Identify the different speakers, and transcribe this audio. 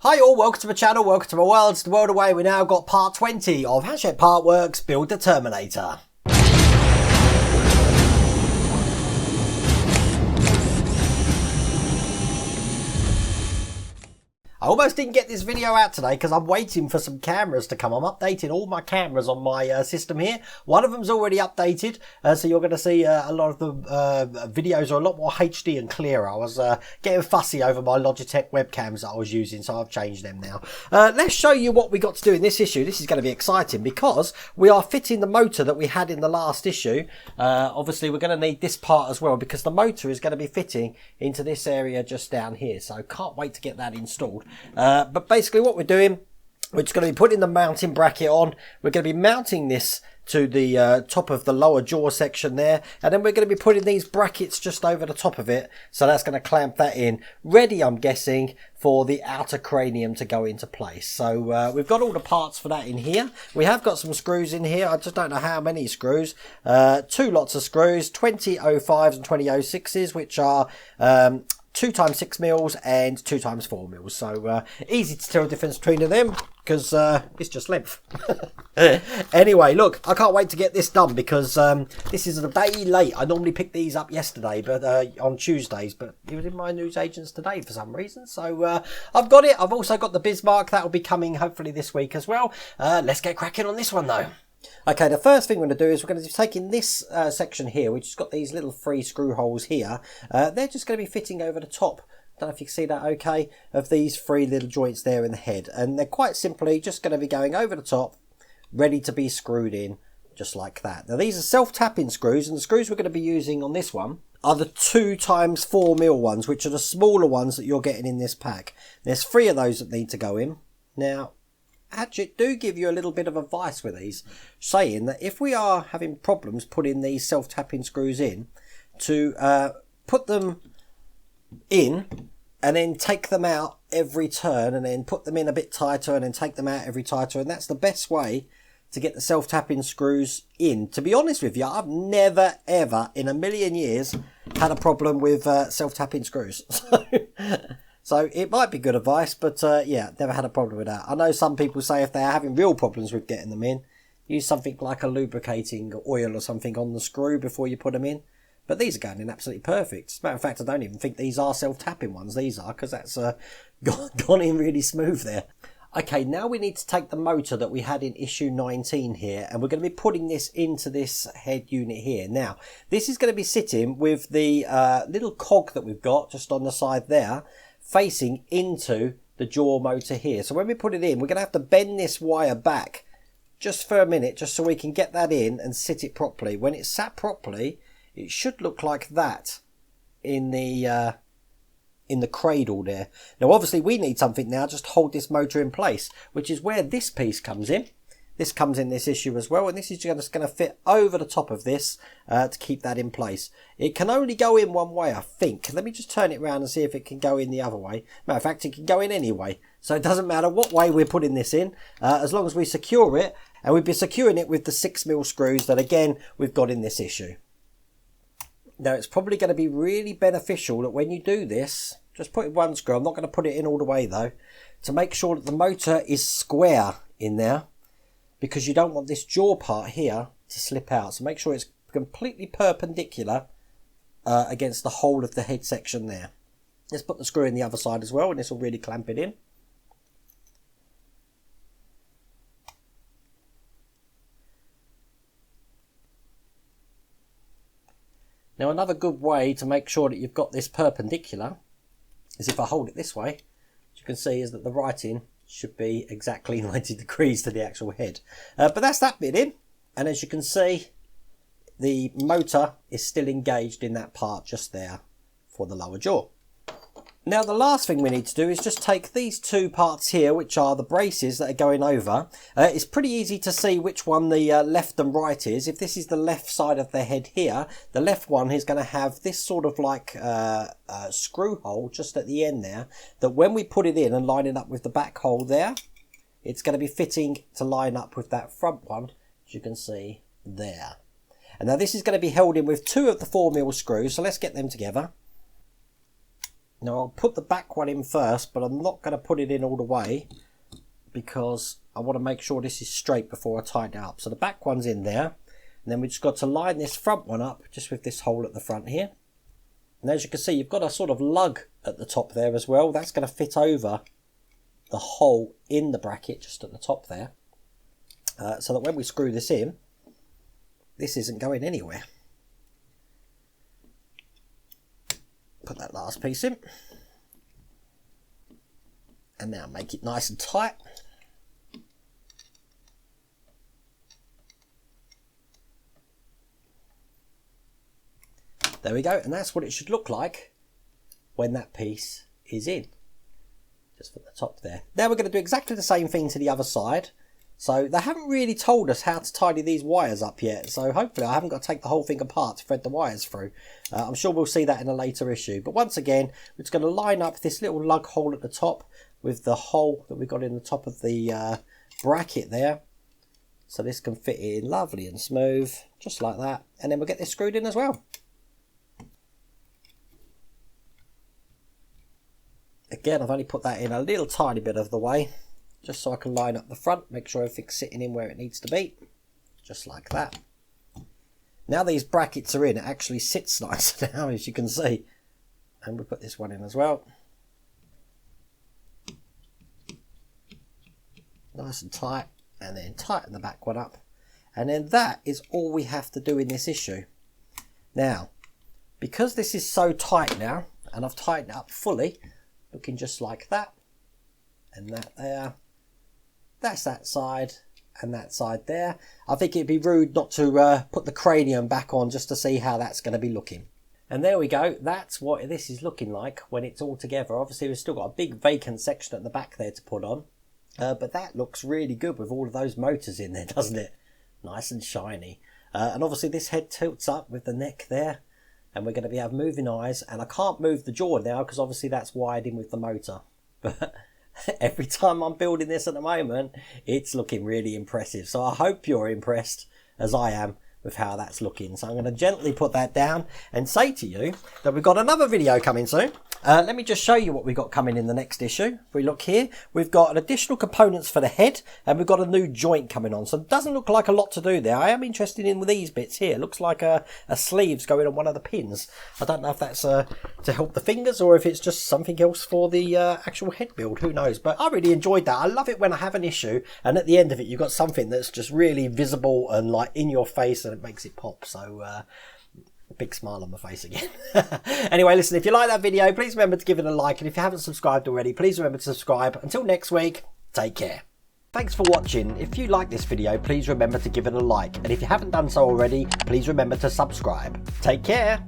Speaker 1: Hi all, welcome to my channel, welcome to my world, it's the world away. We now got part 20 of Hachette Partworks Build the Terminator. I almost didn't get this video out today because I'm waiting for some cameras to come. I'm updating all my cameras on my system here. One of them's already updated, so you're going to see a lot of the videos are a lot more HD and clearer. I was getting fussy over my Logitech webcams that I was using, so I've changed them now. Let's show you what we got to do in this issue. This is going to be exciting because we are fitting the motor that we had in the last issue. Obviously, we're going to need this part as well because the motor is going to be fitting into this area just down here. So can't wait to get that installed. But basically what we're doing, we're just going to be putting the mounting bracket on. We're going to be mounting this to the top of the lower jaw section there, and then we're going to be putting these brackets just over the top of it, so that's going to clamp that in, ready, I'm guessing, for the outer cranium to go into place. So we've got all the parts for that in here. We have got some screws in here. I just don't know how many screws. Two lots of screws, 2005s and 2006s, which are 2 times 6 mils and 2 times 4 mils. So easy to tell the difference between them because it's just length. Anyway, look, I can't wait to get this done because this is a day late. I normally pick these up yesterday, but on Tuesdays, but it was in my newsagents today for some reason. So I've got it. I've also got the Bismarck. That will be coming hopefully this week as well. Let's get cracking on this one though. Okay, the first thing we're going to do is we're going to be taking this section here, which has got these little 3 screw holes here. They're just going to be fitting over the top. I don't know if you can see that okay, of these 3 little joints there in the head. And they're quite simply just going to be going over the top, ready to be screwed in, just like that. Now these are self-tapping screws, and the screws we're going to be using on this one are the 2 times 4 mil ones, which are the smaller ones that you're getting in this pack. There's 3 of those that need to go in. Now, Hachette do give you a little bit of advice with these, saying that if we are having problems putting these self-tapping screws in, to put them in and then take them out every turn, and then put them in a bit tighter and then take them out every tighter, and that's the best way to get the self-tapping screws in. To be honest with you, I've never ever in a million years had a problem with self-tapping screws. So it might be good advice, but yeah, never had a problem with that. I know some people say if they're having real problems with getting them in, use something like a lubricating oil or something on the screw before you put them in. But these are going in absolutely perfect. As a matter of fact, I don't even think these are self-tapping ones. These are, because that's gone in really smooth there. Okay, now we need to take the motor that we had in issue 19 here, and we're going to be putting this into this head unit here. Now, this is going to be sitting with the little cog that we've got just on the side there, facing into the jaw motor here. So when we put it in, we're going to have to bend this wire back just for a minute, just so we can get that in and sit it properly. When it's sat properly, it should look like that in the cradle there. Now obviously we need something now just to hold this motor in place, which is where this piece comes in. This comes in this issue as well, and this is just going to fit over the top of this to keep that in place. It can only go in one way, I think. Let me just turn it around and see if it can go in the other way. Matter of fact, it can go in any way. So it doesn't matter what way we're putting this in, as long as we secure it. And we'll be securing it with the 6 mil screws that, again, we've got in this issue. Now, it's probably going to be really beneficial that when you do this, just put in one screw. I'm not going to put it in all the way, though, to make sure that the motor is square in there, because you don't want this jaw part here to slip out. So make sure it's completely perpendicular against the whole of the head section there. Let's put the screw in the other side as well, and this will really clamp it in. Now another good way to make sure that you've got this perpendicular is if I hold it this way. As you can see is that the writing should be exactly 90 degrees to the actual head. But that's that bit in. And as you can see, the motor is still engaged in that part just there for the lower jaw. Now the last thing we need to do is just take these 2 parts here, which are the braces that are going over. It's pretty easy to see which one the left and right is. If this is the left side of the head here, the left one is going to have this sort of like screw hole just at the end there, that when we put it in and line it up with the back hole there, it's going to be fitting to line up with that front one, as you can see there. And now this is going to be held in with 2 of the 4 mil screws, so let's get them together. Now I'll put the back one in first, but I'm not going to put it in all the way because I want to make sure this is straight before I tighten it up. So the back one's in there, and then we've just got to line this front one up just with this hole at the front here. And as you can see, you've got a sort of lug at the top there as well. That's going to fit over the hole in the bracket just at the top there, so that when we screw this in, this isn't going anywhere. Put that last piece in, and now make it nice and tight. There we go, and that's what it should look like when that piece is in. Just from the top there. Now we're going to do exactly the same thing to the other side. So they haven't really told us how to tidy these wires up yet. So hopefully I haven't got to take the whole thing apart to thread the wires through. I'm sure we'll see that in a later issue. But once again, we're just going to line up this little lug hole at the top with the hole that we got in the top of the bracket there. So this can fit in lovely and smooth, just like that. And then we'll get this screwed in as well. Again, I've only put that in a little tiny bit of the way, just so I can line up the front, make sure everything's sitting in where it needs to be, just like that. Now these brackets are in, it actually sits nice now, as you can see. And we'll put this one in as well. Nice and tight, and then tighten the back one up. And then that is all we have to do in this issue. Now, because this is so tight now, and I've tightened it up fully, looking just like that, and that there, that's that side, and that side there. I think it'd be rude not to put the cranium back on just to see how that's going to be looking. And there we go, that's what this is looking like when it's all together. Obviously we've still got a big vacant section at the back there to put on, but that looks really good with all of those motors in there, doesn't it? Nice and shiny. And obviously this head tilts up with the neck there, and we're going to be able moving eyes, and I can't move the jaw now because obviously that's wired in with the motor. But every time I'm building this at the moment, it's looking really impressive. So I hope you're impressed as I am with how that's looking. So I'm going to gently put that down and say to you that we've got another video coming soon. Let me just show you what we've got coming in the next issue. If we look here, we've got additional components for the head, and we've got a new joint coming on. So it doesn't look like a lot to do there. I am interested in these bits here. It looks like a sleeve's going on one of the pins. I don't know if that's to help the fingers or if it's just something else for the actual head build. Who knows? But I really enjoyed that. I love it when I have an issue and at the end of it you've got something that's just really visible and like in your face, and it makes it pop. So big smile on my face again. Anyway, listen, if you like that video, please remember to give it a like, and if you haven't subscribed already, please remember to subscribe. Until next week, take care. Thanks for watching. If you like this video, please remember to give it a like, and if you haven't done so already, please remember to subscribe. Take care.